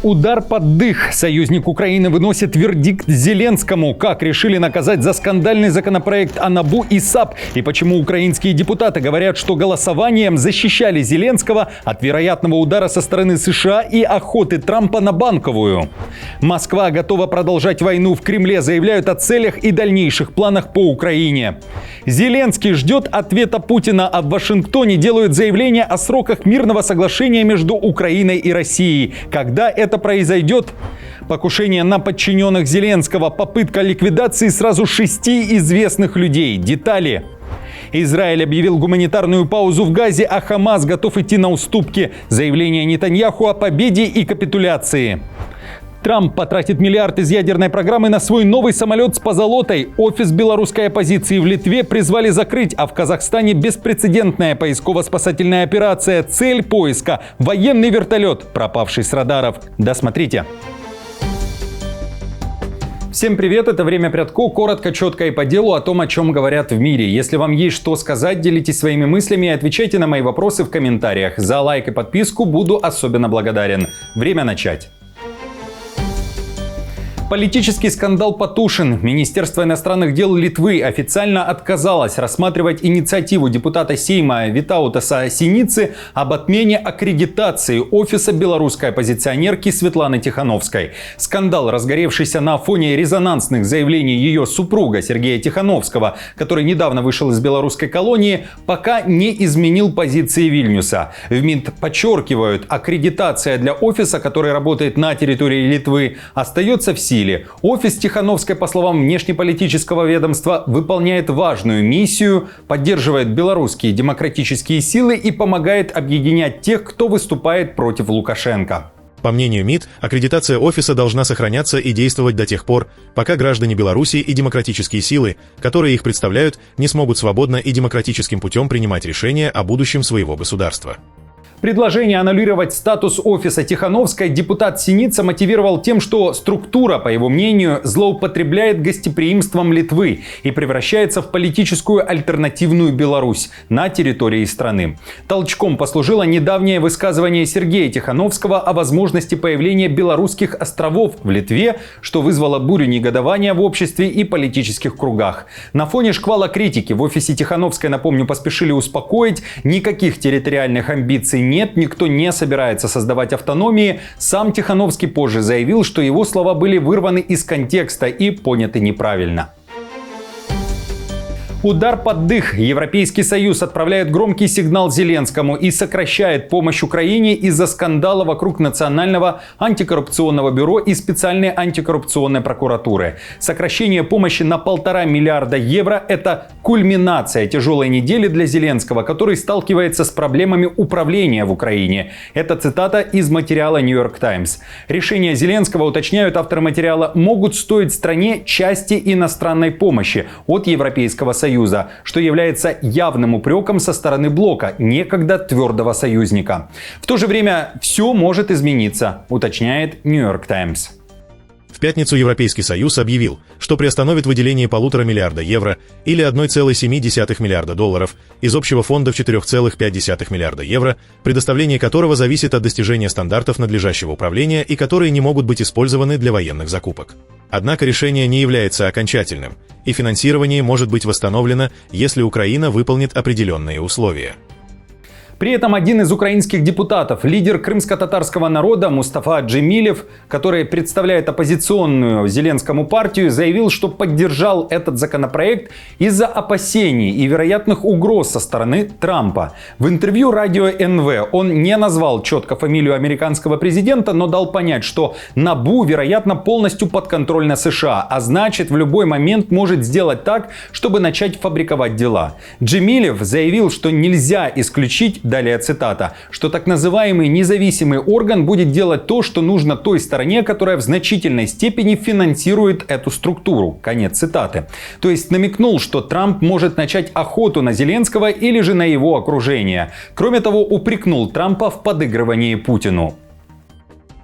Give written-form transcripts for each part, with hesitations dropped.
Удар под дых. Союзник Украины выносит вердикт Зеленскому. Как решили наказать за скандальный законопроект о НАБУ и САП? И почему украинские депутаты говорят, что голосованием защищали Зеленского от вероятного удара со стороны США и охоты Трампа на Банковую? Москва готова продолжать войну. В Кремле заявляют о целях и дальнейших планах по Украине. Зеленский ждет ответа Путина, а в Вашингтоне делают заявление о сроках мирного соглашения между Украиной и Россией. Когда это произойдет? Покушение на подчиненных Зеленского, попытка ликвидации сразу 6 известных людей. Детали. Израиль объявил гуманитарную паузу в Газе, а Хамас готов идти на уступки. Заявление Нетаньяху о победе и капитуляции. Трамп потратит миллиард из ядерной программы на свой новый самолет с позолотой. Офис белорусской оппозиции в Литве призвали закрыть, а в Казахстане беспрецедентная поисково-спасательная операция. Цель поиска – военный вертолет, пропавший с радаров. Досмотрите. Всем привет, это «Время Прядко». Коротко, четко и по делу о том, о чем говорят в мире. Если вам есть что сказать, делитесь своими мыслями и отвечайте на мои вопросы в комментариях. За лайк и подписку буду особенно благодарен. Время начать. Политический скандал потушен. Министерство иностранных дел Литвы официально отказалось рассматривать инициативу депутата Сейма Витаутаса Синицы об отмене аккредитации офиса белорусской оппозиционерки Светланы Тихановской. Скандал, разгоревшийся на фоне резонансных заявлений ее супруга Сергея Тихановского, который недавно вышел из белорусской колонии, пока не изменил позиции Вильнюса. В МИД подчеркивают, аккредитация для офиса, который работает на территории Литвы, остается в силе. Офис Тихановской, по словам внешнеполитического ведомства, выполняет важную миссию, поддерживает белорусские демократические силы и помогает объединять тех, кто выступает против Лукашенко. По мнению МИД, аккредитация офиса должна сохраняться и действовать до тех пор, пока граждане Беларуси и демократические силы, которые их представляют, не смогут свободно и демократическим путем принимать решения о будущем своего государства. Предложение аннулировать статус офиса Тихановской депутат Синица мотивировал тем, что структура, по его мнению, злоупотребляет гостеприимством Литвы и превращается в политическую альтернативную Беларусь на территории страны. Толчком послужило недавнее высказывание Сергея Тихановского о возможности появления белорусских островов в Литве, что вызвало бурю негодования в обществе и политических кругах. На фоне шквала критики в офисе Тихановской, напомню, поспешили успокоить: никаких территориальных амбиций нет, никто не собирается создавать автономии. Сам Тихановский позже заявил, что его слова были вырваны из контекста и поняты неправильно. Удар под дых. Европейский Союз отправляет громкий сигнал Зеленскому и сокращает помощь Украине из-за скандала вокруг Национального антикоррупционного бюро и специальной антикоррупционной прокуратуры. Сокращение помощи на 1,5 миллиарда евро – это кульминация тяжелой недели для Зеленского, который сталкивается с проблемами управления в Украине. Это цитата из материала New York Times. Решения Зеленского, уточняют авторы материала, могут стоить стране части иностранной помощи от Европейского Союза, что является явным упреком со стороны блока, некогда твердого союзника. В то же время все может измениться, уточняет New York Times. В пятницу Европейский Союз объявил, что приостановит выделение 1,5 миллиарда евро или 1,7 миллиарда долларов из общего фонда в 4,5 миллиарда евро, предоставление которого зависит от достижения стандартов надлежащего управления и которые не могут быть использованы для военных закупок. Однако решение не является окончательным, и финансирование может быть восстановлено, если Украина выполнит определенные условия. При этом один из украинских депутатов, лидер крымско-татарского народа Мустафа Джемилев, который представляет оппозиционную Зеленскому партию, заявил, что поддержал этот законопроект из-за опасений и вероятных угроз со стороны Трампа. В интервью радио НВ он не назвал четко фамилию американского президента, но дал понять, что НАБУ, вероятно, полностью подконтрольна США, а значит, в любой момент может сделать так, чтобы начать фабриковать дела. Джемилев заявил, что нельзя исключить, далее цитата, что так называемый независимый орган будет делать то, что нужно той стороне, которая в значительной степени финансирует эту структуру. Конец цитаты. То есть намекнул, что Трамп может начать охоту на Зеленского или же на его окружение. Кроме того, упрекнул Трампа в подыгрывании Путину.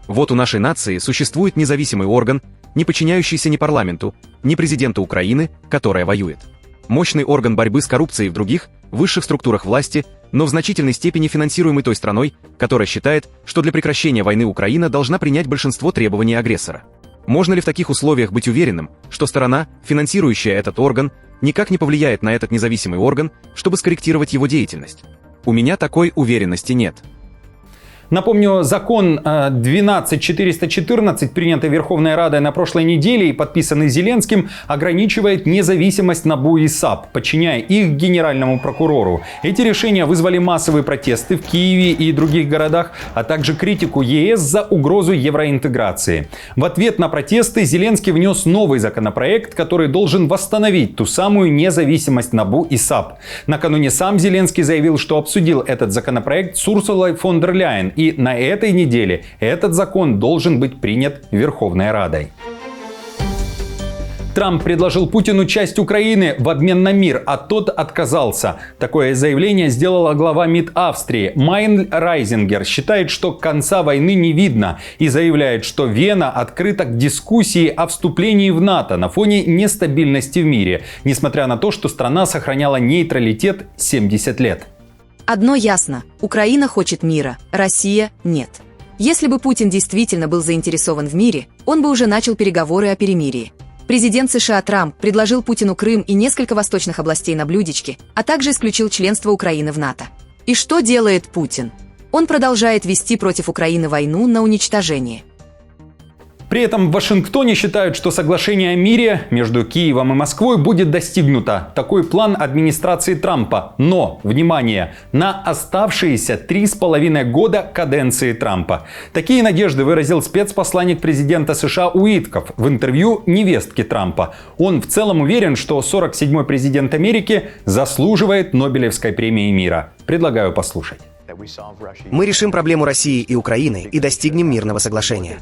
Вот у нашей нации существует независимый орган, не подчиняющийся ни парламенту, ни президенту Украины, которая воюет. Мощный орган борьбы с коррупцией в других, высших структурах власти, но в значительной степени финансируемый той страной, которая считает, что для прекращения войны Украина должна принять большинство требований агрессора. Можно ли в таких условиях быть уверенным, что сторона, финансирующая этот орган, никак не повлияет на этот независимый орган, чтобы скорректировать его деятельность? У меня такой уверенности нет. Напомню, закон 12414, принятый Верховной Радой на прошлой неделе и подписанный Зеленским, ограничивает независимость НАБУ и САП, подчиняя их генеральному прокурору. Эти решения вызвали массовые протесты в Киеве и других городах, а также критику ЕС за угрозу евроинтеграции. В ответ на протесты Зеленский внес новый законопроект, который должен восстановить ту самую независимость НАБУ и САП. Накануне сам Зеленский заявил, что обсудил этот законопроект с Урсулой фон дер Ляйен, и на этой неделе этот закон должен быть принят Верховной Радой. Трамп предложил Путину часть Украины в обмен на мир, а тот отказался. Такое заявление сделала глава МИД Австрии Майн Райзингер. Считает, что конца войны не видно и заявляет, что Вена открыта к дискуссии о вступлении в НАТО на фоне нестабильности в мире, несмотря на то, что страна сохраняла нейтралитет 70 лет. Одно ясно – Украина хочет мира, Россия – нет. Если бы Путин действительно был заинтересован в мире, он бы уже начал переговоры о перемирии. Президент США Трамп предложил Путину Крым и несколько восточных областей на блюдечке, а также исключил членство Украины в НАТО. И что делает Путин? Он продолжает вести против Украины войну на уничтожение. При этом в Вашингтоне считают, что соглашение о мире между Киевом и Москвой будет достигнуто. Такой план администрации Трампа. Но, внимание, на оставшиеся 3,5 года каденции Трампа. Такие надежды выразил спецпосланник президента США Уитков в интервью невестке Трампа. Он в целом уверен, что 47-й президент Америки заслуживает Нобелевской премии мира. Предлагаю послушать. Мы решим проблему России и Украины и достигнем мирного соглашения.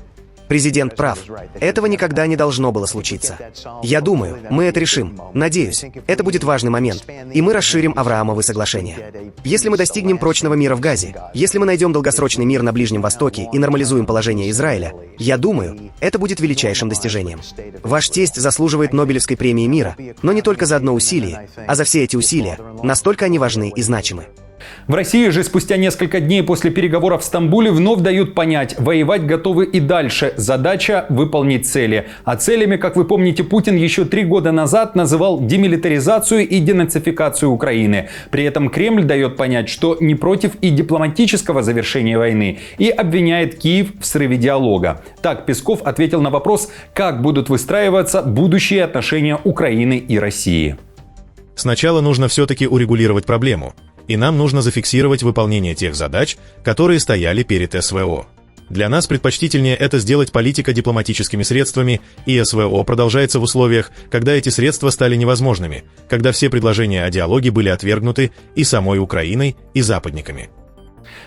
Президент прав. Этого никогда не должно было случиться. Я думаю, мы это решим. Надеюсь, это будет важный момент. И мы расширим Авраамовы соглашения. Если мы достигнем прочного мира в Газе, если мы найдем долгосрочный мир на Ближнем Востоке и нормализуем положение Израиля, я думаю, это будет величайшим достижением. Ваш тесть заслуживает Нобелевской премии мира, но не только за одно усилие, а за все эти усилия. Настолько они важны и значимы. В России же спустя несколько дней после переговоров в Стамбуле вновь дают понять, воевать готовы и дальше. Задача – выполнить цели. А целями, как вы помните, Путин еще 3 года назад называл демилитаризацию и денацификацию Украины. При этом Кремль дает понять, что не против и дипломатического завершения войны, и обвиняет Киев в срыве диалога. Так Песков ответил на вопрос, как будут выстраиваться будущие отношения Украины и России. Сначала нужно все-таки урегулировать проблему. И нам нужно зафиксировать выполнение тех задач, которые стояли перед СВО. Для нас предпочтительнее это сделать политико-дипломатическими средствами, и СВО продолжается в условиях, когда эти средства стали невозможными, когда все предложения о диалоге были отвергнуты и самой Украиной, и западниками.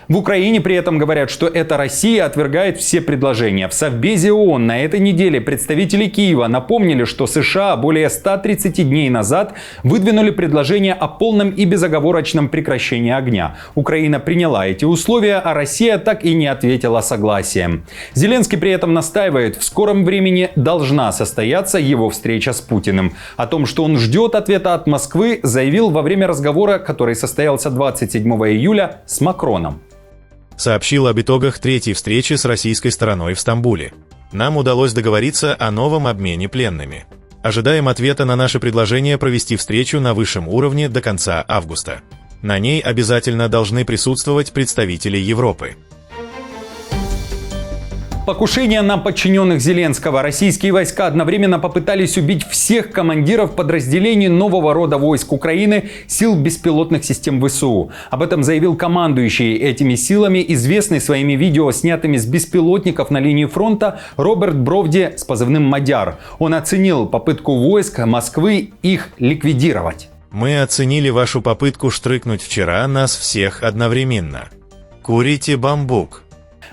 В Украине при этом говорят, что это Россия отвергает все предложения. В Совбезе ООН на этой неделе представители Киева напомнили, что США более 130 дней назад выдвинули предложение о полном и безоговорочном прекращении огня. Украина приняла эти условия, а Россия так и не ответила согласием. Зеленский при этом настаивает, в скором времени должна состояться его встреча с Путиным. О том, что он ждет ответа от Москвы, заявил во время разговора, который состоялся 27 июля с Макроном. Сообщил об итогах третьей встречи с российской стороной в Стамбуле. Нам удалось договориться о новом обмене пленными. Ожидаем ответа на наше предложение провести встречу на высшем уровне до конца августа. На ней обязательно должны присутствовать представители Европы. Покушение на подчиненных Зеленского. Российские войска одновременно попытались убить всех командиров подразделений нового рода войск Украины сил беспилотных систем ВСУ. Об этом заявил командующий этими силами, известный своими видео, снятыми с беспилотников на линии фронта, Роберт Бровди с позывным «Мадяр». Он оценил попытку войск Москвы их ликвидировать. Мы оценили вашу попытку штрыкнуть вчера нас всех одновременно. Курите бамбук.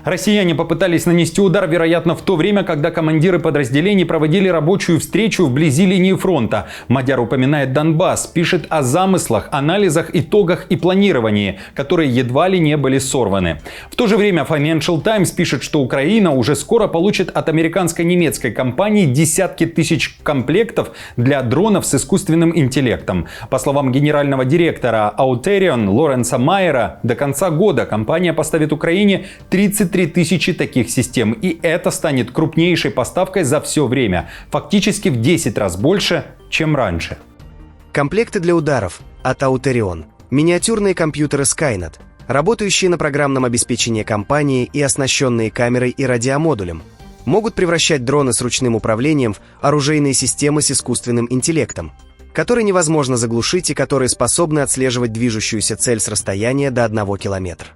Россияне попытались нанести удар, вероятно, в то время, когда командиры подразделений проводили рабочую встречу вблизи линии фронта. Мадяр упоминает Донбасс, пишет о замыслах, анализах, итогах и планировании, которые едва ли не были сорваны. В то же время Financial Times пишет, что Украина уже скоро получит от американско-немецкой компании десятки тысяч комплектов для дронов с искусственным интеллектом. По словам генерального директора Auterion Лоренса Майера, до конца года компания поставит Украине 33 тысячи таких систем. И это станет крупнейшей поставкой за все время. Фактически в 10 раз больше, чем раньше. Комплекты для ударов от Auterion. Миниатюрные компьютеры Skynet, работающие на программном обеспечении компании и оснащенные камерой и радиомодулем, могут превращать дроны с ручным управлением в оружейные системы с искусственным интеллектом, которые невозможно заглушить и которые способны отслеживать движущуюся цель с расстояния до 1 километра.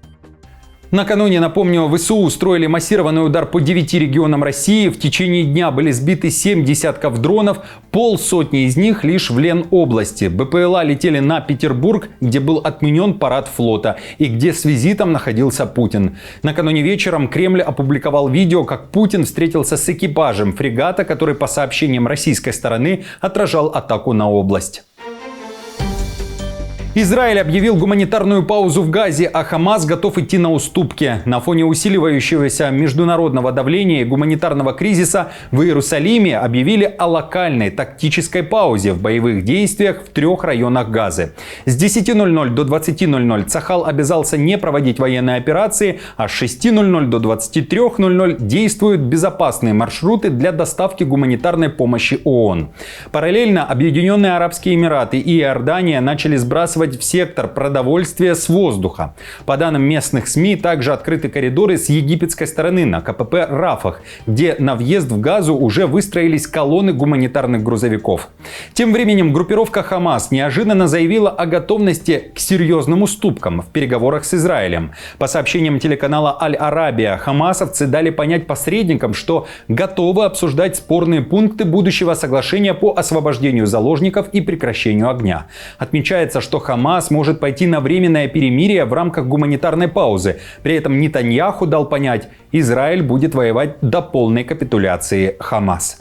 Накануне, напомню, ВСУ устроили массированный удар по 9 регионам России. В течение дня были сбиты 7 десятков дронов, полсотни из них лишь в Ленобласти. БПЛА летели на Петербург, где был отменен парад флота и где с визитом находился Путин. Накануне вечером Кремль опубликовал видео, как Путин встретился с экипажем фрегата, который, по сообщениям российской стороны, отражал атаку на область. Израиль объявил гуманитарную паузу в Газе, а Хамас готов идти на уступки. На фоне усиливающегося международного давления и гуманитарного кризиса в Иерусалиме объявили о локальной тактической паузе в боевых действиях в 3 районах Газы. С 10:00 до 20:00 Цахал обязался не проводить военные операции, а с 6:00 до 23:00 действуют безопасные маршруты для доставки гуманитарной помощи ООН. Параллельно Объединенные Арабские Эмираты и Иордания начали сбрасывать в сектор продовольствия с воздуха. По данным местных СМИ, также открыты коридоры с египетской стороны на КПП Рафах, где на въезд в Газу уже выстроились колонны гуманитарных грузовиков. Тем временем группировка Хамас неожиданно заявила о готовности к серьезным уступкам в переговорах с Израилем. По сообщениям телеканала Аль-Арабия, хамасовцы дали понять посредникам, что готовы обсуждать спорные пункты будущего соглашения по освобождению заложников и прекращению огня. Отмечается, что Хамас может пойти на временное перемирие в рамках гуманитарной паузы. При этом Нетаньяху дал понять, Израиль будет воевать до полной капитуляции Хамас.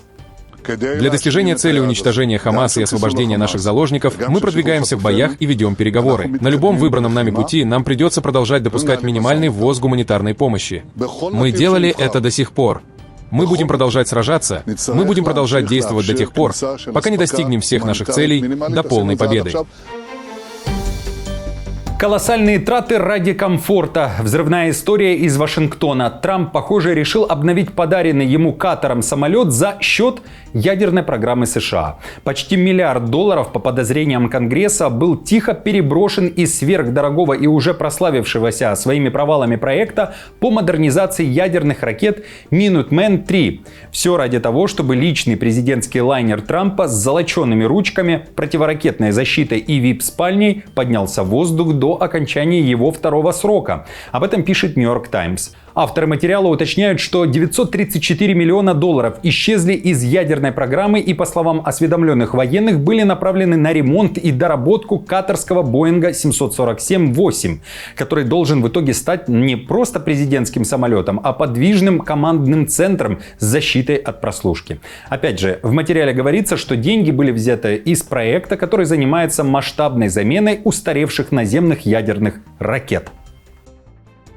Для достижения цели уничтожения Хамаса и освобождения наших заложников мы продвигаемся в боях и ведем переговоры. На любом выбранном нами пути нам придется продолжать допускать минимальный ввоз гуманитарной помощи. Мы делали это до сих пор. Мы будем продолжать сражаться, мы будем продолжать действовать до тех пор, пока не достигнем всех наших целей до полной победы. Колоссальные траты ради комфорта. Взрывная история из Вашингтона. Трамп, похоже, решил обновить подаренный ему Катаром самолет за счет ядерной программы США. Почти $1 миллиард по подозрениям Конгресса был тихо переброшен из сверхдорогого и уже прославившегося своими провалами проекта по модернизации ядерных ракет Minuteman-3. Все ради того, чтобы личный президентский лайнер Трампа с золочеными ручками, противоракетной защитой и вип-спальней поднялся в воздух до окончания его 2-го срока. Об этом пишет New York Times. Авторы материала уточняют, что $934 миллиона исчезли из ядерной программы и, по словам осведомленных военных, были направлены на ремонт и доработку катарского Боинга 747-8, который должен в итоге стать не просто президентским самолетом, а подвижным командным центром с защитой от прослушки. Опять же, в материале говорится, что деньги были взяты из проекта, который занимается масштабной заменой устаревших наземных ядерных ракет.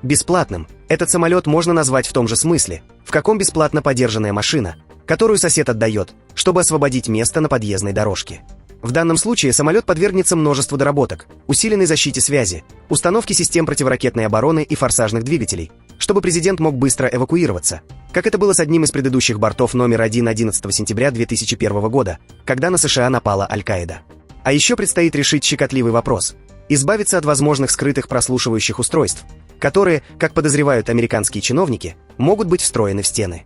Бесплатным этот самолет можно назвать в том же смысле, в каком бесплатно подержанная машина, которую сосед отдает, чтобы освободить место на подъездной дорожке. В данном случае самолет подвергнется множеству доработок, усиленной защите связи, установке систем противоракетной обороны и форсажных двигателей, чтобы президент мог быстро эвакуироваться, как это было с одним из предыдущих бортов номер 1 11 сентября 2001 года, когда на США напала Аль-Каида. А еще предстоит решить щекотливый вопрос – избавиться от возможных скрытых прослушивающих устройств, которые, как подозревают американские чиновники, могут быть встроены в стены.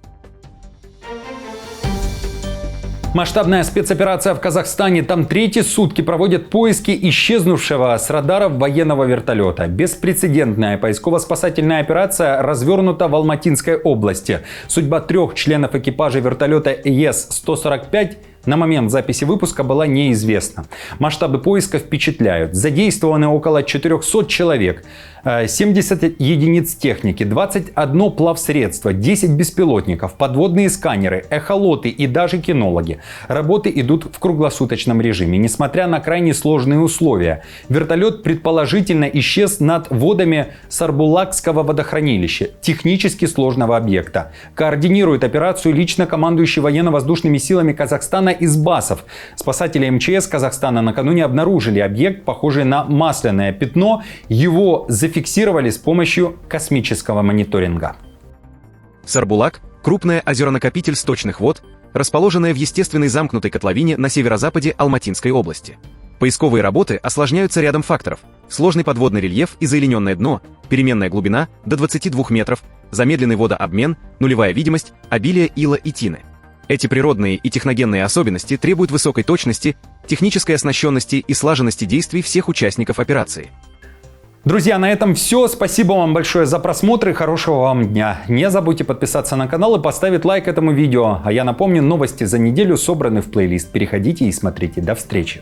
Масштабная спецоперация в Казахстане. Там 3-й сутки проводят поиски исчезнувшего с радаров военного вертолета. Беспрецедентная поисково-спасательная операция развернута в Алматинской области. Судьба 3 членов экипажа вертолета ЕС-145 на момент записи выпуска была неизвестна. Масштабы поиска впечатляют. Задействованы около 400 человек, 70 единиц техники, 21 плавсредство, 10 беспилотников, подводные сканеры, эхолоты и даже кинологи. Работы идут в круглосуточном режиме, несмотря на крайне сложные условия. Вертолет предположительно исчез над водами Сарбулакского водохранилища, технически сложного объекта. Координирует операцию лично командующий военно-воздушными силами Казахстана из БАСов. Спасатели МЧС Казахстана накануне обнаружили объект, похожий на масляное пятно. Его зафиксировали с помощью космического мониторинга. Сарбулак – крупный озеронакопитель сточных вод, расположенная в естественной замкнутой котловине на северо-западе Алматинской области. Поисковые работы осложняются рядом факторов: сложный подводный рельеф и заилененное дно, переменная глубина до 22 метров, замедленный водообмен, нулевая видимость, обилие ила и тины. Эти природные и техногенные особенности требуют высокой точности, технической оснащенности и слаженности действий всех участников операции. Друзья, на этом все. Спасибо вам большое за просмотр и хорошего вам дня. Не забудьте подписаться на канал и поставить лайк этому видео. А я напомню, новости за неделю собраны в плейлист. Переходите и смотрите. До встречи.